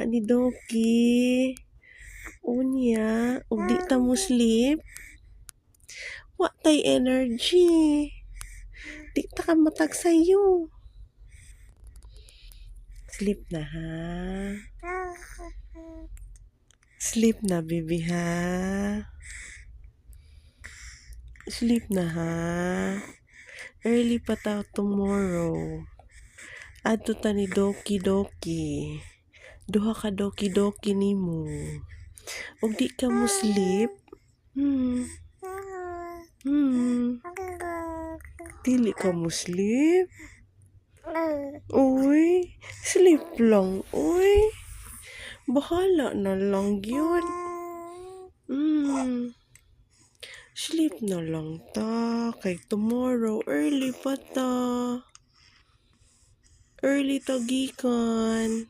ka ni Doki. Unya, ug di ta mo sleep. Wa tay energy. Di ta ka matag sayo. Sleep na ha. Sleep na, baby ha. Sleep na ha. Early pa ta tomorrow. Adto ta ni Doki Doki. Duha ka Doki Doki nimo. Ug di ka mo sleep. Dili ka mo sleep. Uy, sleep lang. Uy, bahala na lang yun. Sleep na lang ta. Kay tomorrow, early pa ta. Early ta gikan.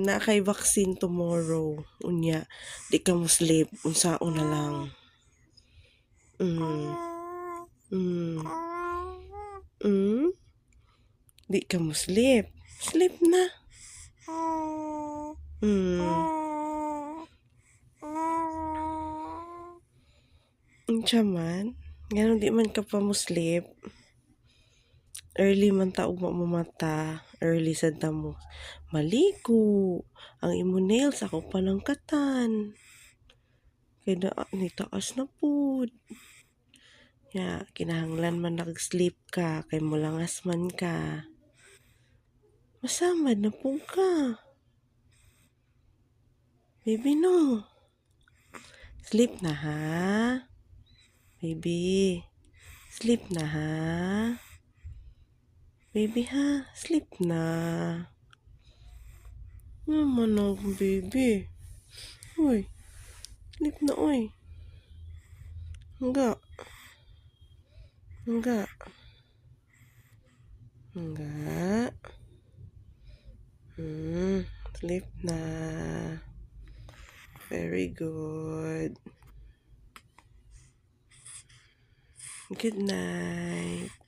Na kay vaccine tomorrow. Unya, di ka mo sleep. Unsaon na lang. Di ka mo sleep. Sleep na. Unsa man? Ganun di man ka pa mo sleep. Early man ta ug mamata. Early sad ta mo maligo. Ang imo nails ako panangkatan. Kay ni taas na pud. Ya, kinahanglan man nag-sleep ka kay mulangas man ka. Masamad na po ka. Baby no. Sleep na ha. Baby. Sleep na ha. Baby ha. Sleep na. Naman ang baby. Uy. Sleep na uy. Enggak. Enggak. Enggak. Sleep na. Very good. Good night.